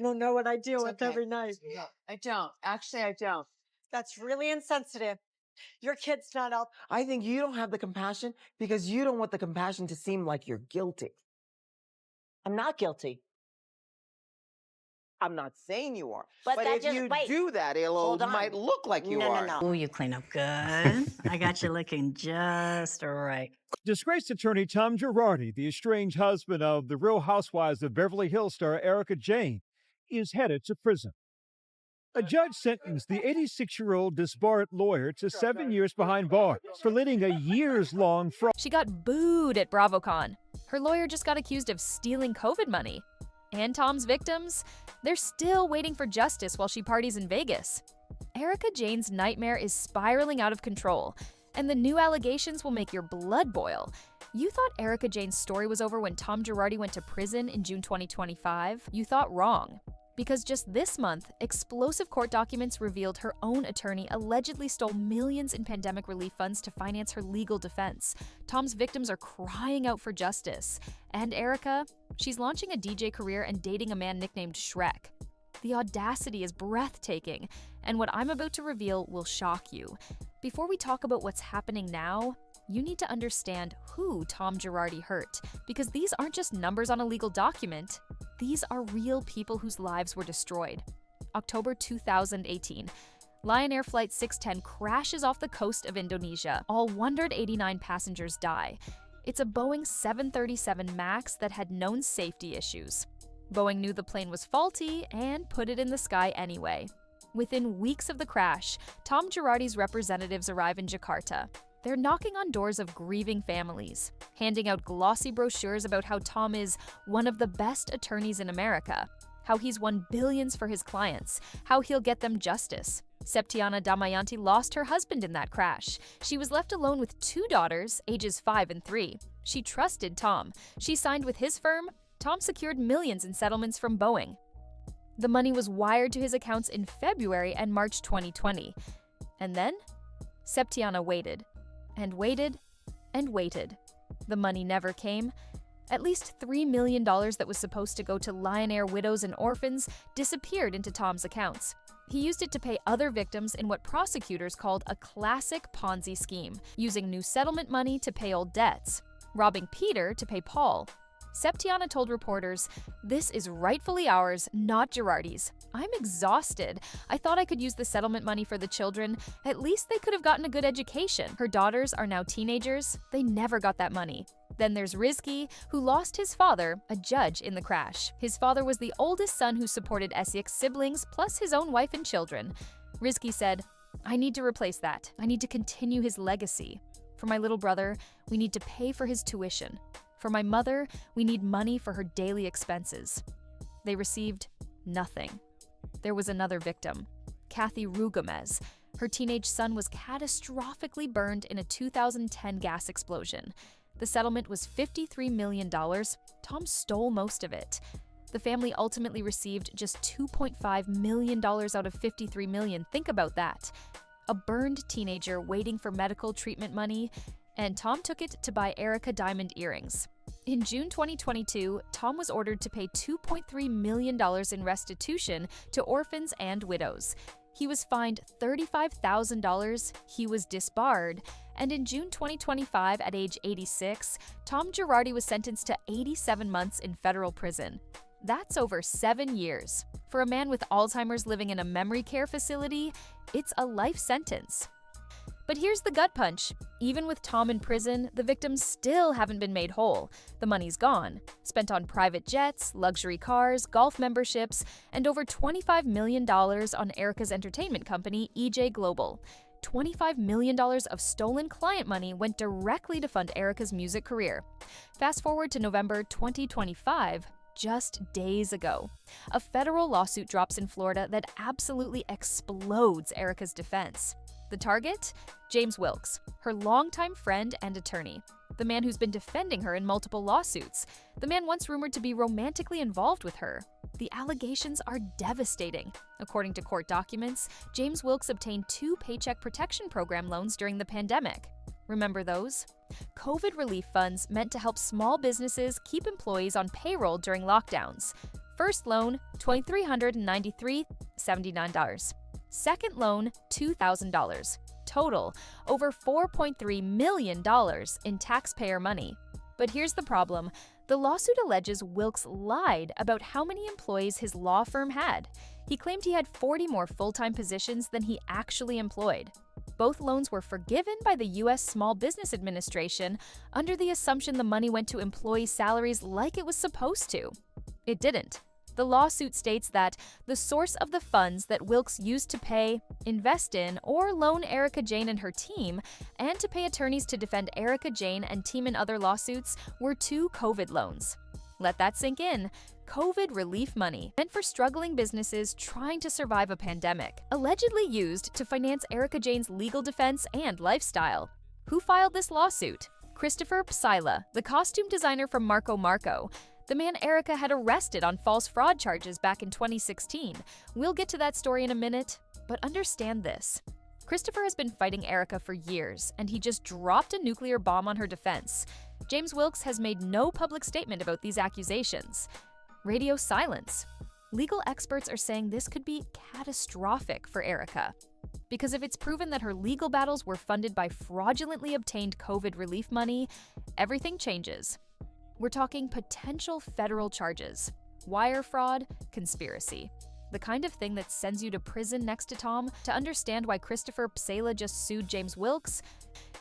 don't know what I deal with every night. I don't. Actually, I don't. That's really insensitive. Your kid's not up. I think you don't have the compassion because you don't want the compassion to seem like you're guilty. I'm not guilty. I'm not saying you are. But if you do that, it might look like you are. No. Oh, you clean up good. I got you looking just right. Disgraced attorney Tom Girardi, the estranged husband of the Real Housewives of Beverly Hills star Erika Jayne, is headed to prison. A judge sentenced the 86-year-old disbarred lawyer to 7 years behind bars for leading a years-long fraud. She got booed at BravoCon. Her lawyer just got accused of stealing COVID money. And Tom's victims? They're still waiting for justice while she parties in Vegas. Erika Jayne's nightmare is spiraling out of control, and the new allegations will make your blood boil. You thought Erika Jayne's story was over when Tom Girardi went to prison in June 2025? You thought wrong. Because just this month, explosive court documents revealed her own attorney allegedly stole millions in pandemic relief funds to finance her legal defense. Tom's victims are crying out for justice. And Erika? She's launching a DJ career and dating a man nicknamed Shrek. The audacity is breathtaking, and what I'm about to reveal will shock you. Before we talk about what's happening now, you need to understand who Tom Girardi hurt, because these aren't just numbers on a legal document. These are real people whose lives were destroyed. October 2018. Lion Air Flight 610 crashes off the coast of Indonesia. All 189 passengers die. It's a Boeing 737 MAX that had known safety issues. Boeing knew the plane was faulty and put it in the sky anyway. Within weeks of the crash, Tom Girardi's representatives arrive in Jakarta. They're knocking on doors of grieving families, handing out glossy brochures about how Tom is one of the best attorneys in America, how he's won billions for his clients, how he'll get them justice. Septiana Damayanti lost her husband in that crash. She was left alone with 2 daughters, ages 5 and 3. She trusted Tom. She signed with his firm. Tom secured millions in settlements from Boeing. The money was wired to his accounts in February and March 2020. And then, Septiana waited. And waited, and waited. The money never came. At least $3 million that was supposed to go to Lion Air widows and orphans disappeared into Tom's accounts. He used it to pay other victims in what prosecutors called a classic Ponzi scheme, using new settlement money to pay old debts, robbing Peter to pay Paul. Septiana told reporters, "This is rightfully ours, not Girardi's. I'm exhausted. I thought I could use the settlement money for the children. At least they could have gotten a good education. Her daughters are now teenagers. They never got that money." Then there's Rizky, who lost his father, a judge, in the crash. His father was the oldest son who supported Esiek's siblings, plus his own wife and children. Rizky said, "I need to replace that. I need to continue his legacy. For my little brother, we need to pay for his tuition. For my mother, we need money for her daily expenses." They received nothing. There was another victim, Kathy Rugomez. Her teenage son was catastrophically burned in a 2010 gas explosion. The settlement was $53 million. Tom stole most of it. The family ultimately received just $2.5 million out of $53 million. Think about that. A burned teenager waiting for medical treatment money, and Tom took it to buy Erika diamond earrings. In June 2022, Tom was ordered to pay $2.3 million in restitution to orphans and widows. He was fined $35,000, he was disbarred, and in June 2025, at age 86, Tom Girardi was sentenced to 87 months in federal prison. That's over 7 years. For a man with Alzheimer's living in a memory care facility, it's a life sentence. But here's the gut punch. Even with Tom in prison, the victims still haven't been made whole. The money's gone, spent on private jets, luxury cars, golf memberships, and over $25 million on Erika's entertainment company, EJ Global. $25 million of stolen client money went directly to fund Erika's music career. Fast forward to November 2025, just days ago. A federal lawsuit drops in Florida that absolutely explodes Erika's defense. The target? James Wilkes, her longtime friend and attorney. The man who's been defending her in multiple lawsuits. The man once rumored to be romantically involved with her. The allegations are devastating. According to court documents, James Wilkes obtained 2 Paycheck Protection Program loans during the pandemic. Remember those? COVID relief funds meant to help small businesses keep employees on payroll during lockdowns. First loan, $2,393.79. Second loan, $2,000. Total, over $4.3 million in taxpayer money. But here's the problem. The lawsuit alleges Wilkes lied about how many employees his law firm had. He claimed he had 40 more full-time positions than he actually employed. Both loans were forgiven by the U.S. Small Business Administration under the assumption the money went to employee salaries like it was supposed to. It didn't. The lawsuit states that the source of the funds that Wilkes used to pay, invest in, or loan Erika Jayne and her team, and to pay attorneys to defend Erika Jayne and team in other lawsuits, were 2 COVID loans. Let that sink in. COVID relief money meant for struggling businesses trying to survive a pandemic, allegedly used to finance Erika Jayne's legal defense and lifestyle. Who filed this lawsuit? Christopher Psylla, the costume designer from Marco Marco, the man Erika had arrested on false fraud charges back in 2016. We'll get to that story in a minute, but understand this. Christopher has been fighting Erika for years, and he just dropped a nuclear bomb on her defense. James Wilkes has made no public statement about these accusations. Radio silence. Legal experts are saying this could be catastrophic for Erika, because if it's proven that her legal battles were funded by fraudulently obtained COVID relief money, everything changes. We're talking potential federal charges, wire fraud, conspiracy. The kind of thing that sends you to prison next to Tom. To understand why Christopher Psylla just sued James Wilkes,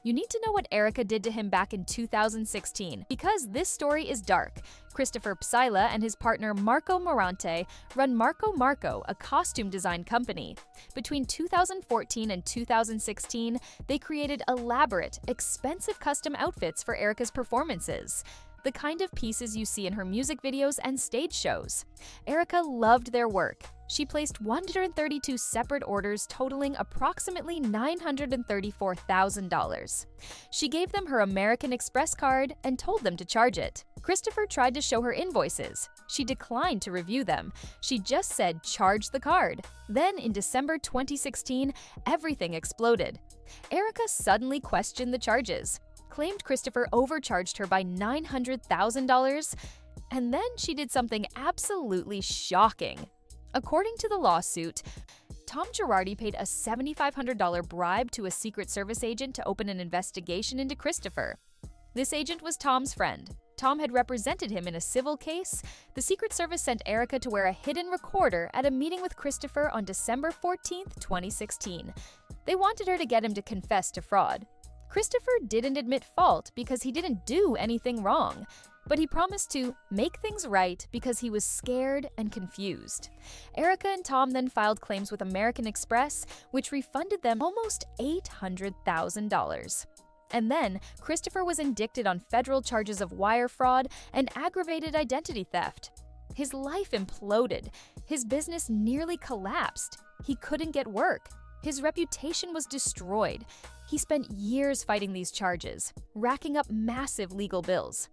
you need to know what Erika did to him back in 2016, because this story is dark. Christopher Psylla and his partner Marco Morante run Marco Marco, a costume design company. Between 2014 and 2016, they created elaborate, expensive custom outfits for Erika's performances, the kind of pieces you see in her music videos and stage shows. Erika loved their work. She placed 132 separate orders totaling approximately $934,000. She gave them her American Express card and told them to charge it. Christopher tried to show her invoices. She declined to review them. She just said, "Charge the card." Then in December 2016, everything exploded. Erika suddenly questioned the charges, claimed Christopher overcharged her by $900,000, and then she did something absolutely shocking. According to the lawsuit, Tom Girardi paid a $7,500 bribe to a Secret Service agent to open an investigation into Christopher. This agent was Tom's friend. Tom had represented him in a civil case. The Secret Service sent Erika to wear a hidden recorder at a meeting with Christopher on December 14, 2016. They wanted her to get him to confess to fraud. Christopher didn't admit fault because he didn't do anything wrong, but he promised to make things right because he was scared and confused. Erika and Tom then filed claims with American Express, which refunded them almost $800,000. And then, Christopher was indicted on federal charges of wire fraud and aggravated identity theft. His life imploded. His business nearly collapsed. He couldn't get work. His reputation was destroyed. He spent years fighting these charges, racking up massive legal bills.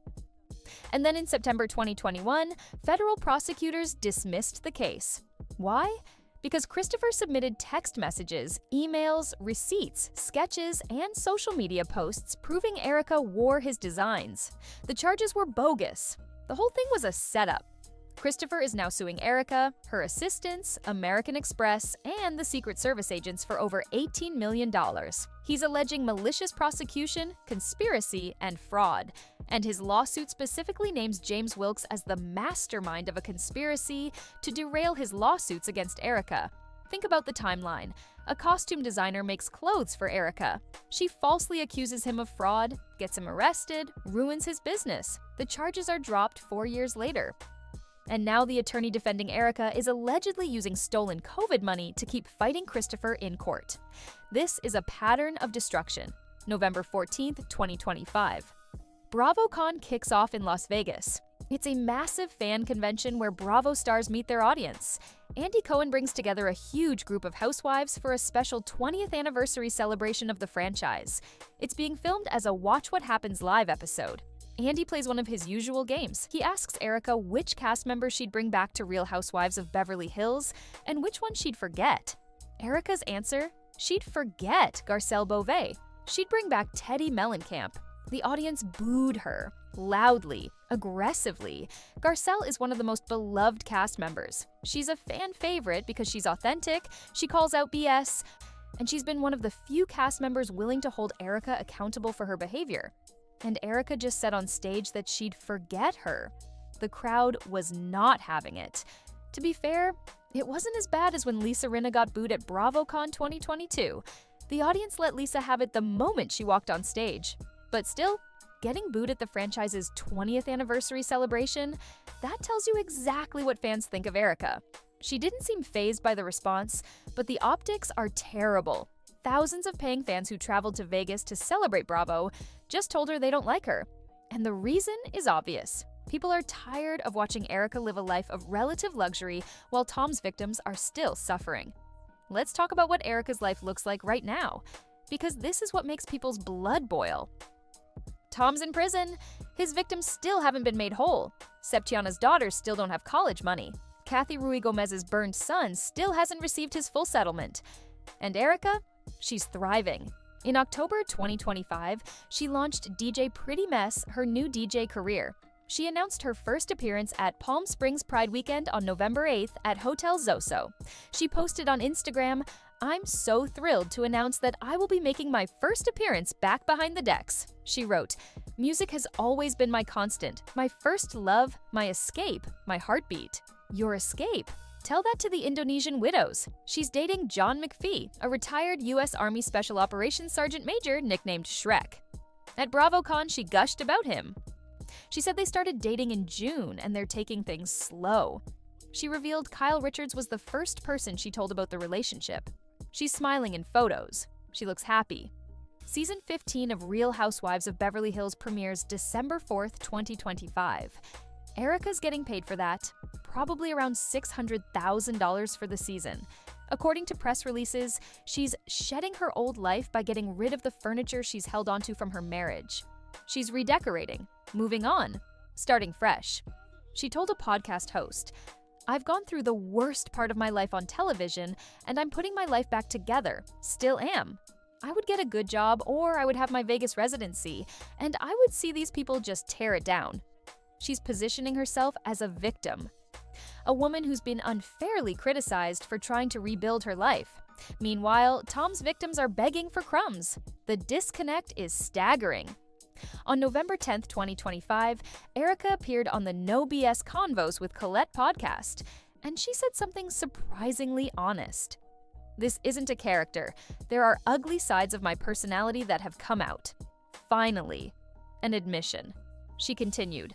And then in September 2021, federal prosecutors dismissed the case. Why? Because Christopher submitted text messages, emails, receipts, sketches, and social media posts proving Erika wore his designs. The charges were bogus. The whole thing was a setup. Christopher is now suing Erika, her assistants, American Express, and the Secret Service agents for over $18 million. He's alleging malicious prosecution, conspiracy, and fraud. And his lawsuit specifically names James Wilkes as the mastermind of a conspiracy to derail his lawsuits against Erika. Think about the timeline. A costume designer makes clothes for Erika. She falsely accuses him of fraud, gets him arrested, ruins his business. The charges are dropped 4 years later. And now the attorney defending Erika is allegedly using stolen COVID money to keep fighting Christopher in court. This is a pattern of destruction. November 14, 2025. BravoCon kicks off in Las Vegas. It's a massive fan convention where Bravo stars meet their audience. Andy Cohen brings together a huge group of housewives for a special 20th anniversary celebration of the franchise. It's being filmed as a Watch What Happens Live episode. Andy plays one of his usual games. He asks Erika which cast member she'd bring back to Real Housewives of Beverly Hills and which one she'd forget. Erika's answer? She'd forget Garcelle Beauvais. She'd bring back Teddy Mellencamp. The audience booed her. loudly, aggressively. Garcelle is one of the most beloved cast members. She's a fan favorite because she's authentic, she calls out BS, and she's been one of the few cast members willing to hold Erika accountable for her behavior. And Erika just said on stage that she'd forget her. The crowd was not having it. To be fair, it wasn't as bad as when Lisa Rinna got booed at BravoCon 2022. The audience let Lisa have it the moment she walked on stage. But still, getting booed at the franchise's 20th anniversary celebration, that tells you exactly what fans think of Erika. She didn't seem fazed by the response, but the optics are terrible. Thousands of paying fans who traveled to Vegas to celebrate Bravo just told her they don't like her. And the reason is obvious. People are tired of watching Erika live a life of relative luxury while Tom's victims are still suffering. Let's talk about what Erika's life looks like right now, because this is what makes people's blood boil. Tom's in prison. His victims still haven't been made whole. Septiana's daughters still don't have college money. Kathy Rui Gomez's burned son still hasn't received his full settlement. And Erika? She's thriving. In October 2025, she launched DJ Pretty Mess, her new DJ career. She announced her first appearance at Palm Springs Pride Weekend on November 8th at Hotel Zoso. She posted on Instagram, "I'm so thrilled to announce that I will be making my first appearance back behind the decks." She wrote, "Music has always been my constant, my first love, my escape, my heartbeat." Your escape? Tell that to the Indonesian widows. She's dating John McPhee, a retired U.S. Army Special Operations Sergeant Major nicknamed Shrek. At BravoCon, she gushed about him. She said they started dating in June and they're taking things slow. She revealed Kyle Richards was the first person she told about the relationship. She's smiling in photos. She looks happy. Season 15 of Real Housewives of Beverly Hills premieres December 4th, 2025. Erika's getting paid for that, probably around $600,000 for the season. According to press releases, she's shedding her old life by getting rid of the furniture she's held onto from her marriage. She's redecorating, moving on, starting fresh. She told a podcast host, "I've gone through the worst part of my life on television, and I'm putting my life back together, still am. I would get a good job, or I would have my Vegas residency, and I would see these people just tear it down." She's positioning herself as a victim, a woman who's been unfairly criticized for trying to rebuild her life. Meanwhile, Tom's victims are begging for crumbs. The disconnect is staggering. On November 10th, 2025, Erika appeared on the No BS Convos with Colette podcast, and she said something surprisingly honest. "This isn't a character. There are ugly sides of my personality that have come out. Finally, an admission." She continued,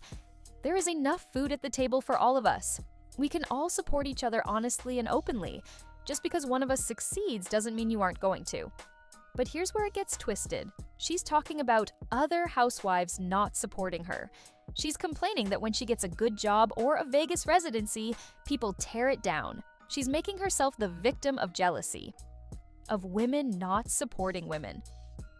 "There is enough food at the table for all of us. We can all support each other honestly and openly. Just because one of us succeeds doesn't mean you aren't going to." But here's where it gets twisted. She's talking about other housewives not supporting her. She's complaining that when she gets a good job or a Vegas residency, people tear it down. She's making herself the victim of jealousy, of women not supporting women.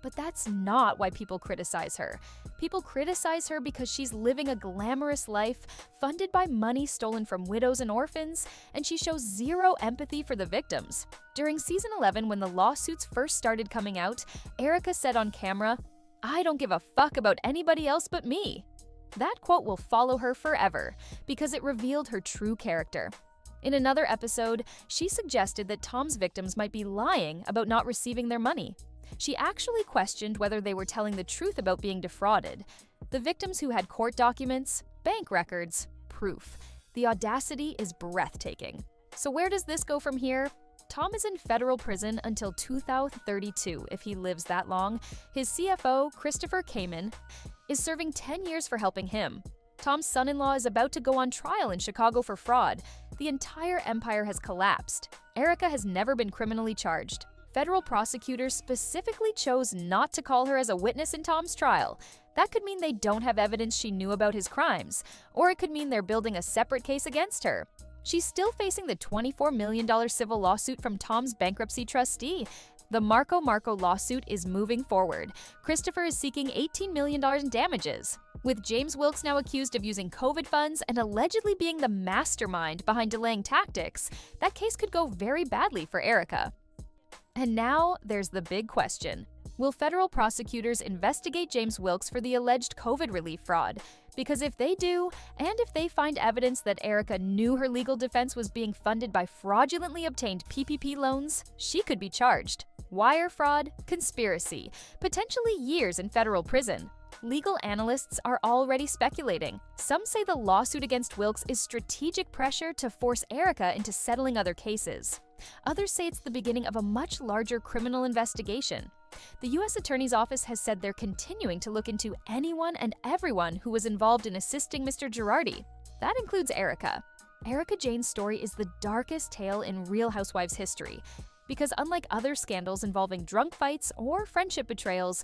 But that's not why people criticize her. People criticize her because she's living a glamorous life funded by money stolen from widows and orphans, and she shows zero empathy for the victims. During season 11, when the lawsuits first started coming out, Erika said on camera, "I don't give a fuck about anybody else but me." That quote will follow her forever because it revealed her true character. In another episode, she suggested that Tom's victims might be lying about not receiving their money. She actually questioned whether they were telling the truth about being defrauded. The victims who had court documents, bank records, proof. The audacity is breathtaking. So where does this go from here? Tom is in federal prison until 2032 if he lives that long. His CFO, Christopher Kamen, is serving 10 years for helping him. Tom's son-in-law is about to go on trial in Chicago for fraud. The entire empire has collapsed. Erika has never been criminally charged. Federal prosecutors specifically chose not to call her as a witness in Tom's trial. That could mean they don't have evidence she knew about his crimes, or it could mean they're building a separate case against her. She's still facing the $24 million civil lawsuit from Tom's bankruptcy trustee. The Marco lawsuit is moving forward. Christopher is seeking $18 million in damages. With James Wilkes now accused of using COVID funds and allegedly being the mastermind behind delaying tactics, that case could go very badly for Erika. And now there's the big question. Will federal prosecutors investigate James Wilkes for the alleged COVID relief fraud? Because if they do, and if they find evidence that Erika knew her legal defense was being funded by fraudulently obtained PPP loans, she could be charged. Wire fraud, conspiracy, potentially years in federal prison. Legal analysts are already speculating. Some say the lawsuit against Wilkes is strategic pressure to force Erika into settling other cases. Others say it's the beginning of a much larger criminal investigation. The U.S. Attorney's Office has said they're continuing to look into anyone and everyone who was involved in assisting Mr. Girardi. That includes Erika. Erika Jayne's story is the darkest tale in Real Housewives history, because unlike other scandals involving drunk fights or friendship betrayals,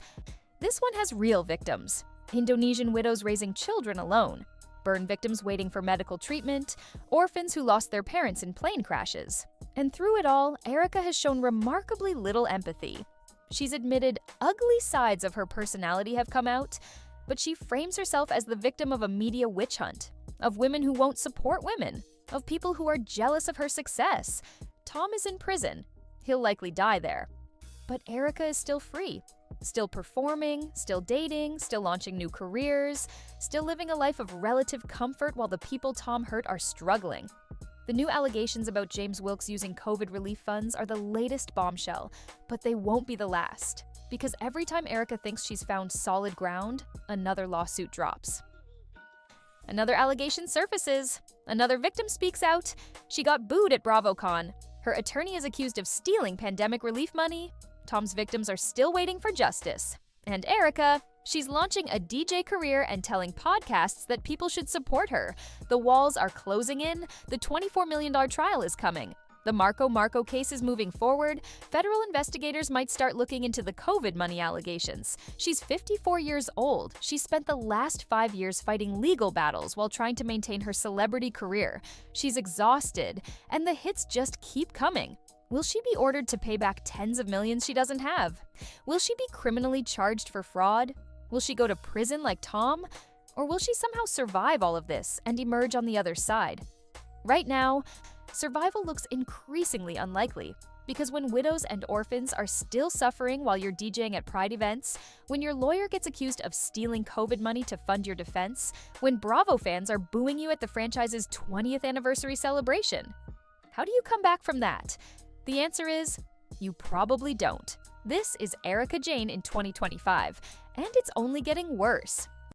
this one has real victims. Indonesian widows raising children alone, burn victims waiting for medical treatment, orphans who lost their parents in plane crashes. And through it all, Erika has shown remarkably little empathy. She's admitted ugly sides of her personality have come out, but she frames herself as the victim of a media witch hunt, of women who won't support women, of people who are jealous of her success. Tom is in prison. He'll likely die there. But Erika is still free, still performing, still dating, still launching new careers, still living a life of relative comfort while the people Tom hurt are struggling. The new allegations about James Wilkes using COVID relief funds are the latest bombshell, but they won't be the last. Because every time Erika thinks she's found solid ground, another lawsuit drops. Another allegation surfaces. Another victim speaks out. She got booed at BravoCon. Her attorney is accused of stealing pandemic relief money. Tom's victims are still waiting for justice. And Erika, she's launching a DJ career and telling podcasts that people should support her. The walls are closing in. The $24 million trial is coming. The Marco case is moving forward. Federal investigators might start looking into the COVID money allegations. She's 54 years old. She spent the last 5 years fighting legal battles while trying to maintain her celebrity career. She's exhausted, and the hits just keep coming. Will she be ordered to pay back tens of millions she doesn't have? Will she be criminally charged for fraud? Will she go to prison like Tom? Or will she somehow survive all of this and emerge on the other side? Right now, survival looks increasingly unlikely, because when widows and orphans are still suffering while you're DJing at Pride events, when your lawyer gets accused of stealing COVID money to fund your defense, when Bravo fans are booing you at the franchise's 20th anniversary celebration. How do you come back from that? The answer is, you probably don't. This is Erika Jayne in 2025, and it's only getting worse.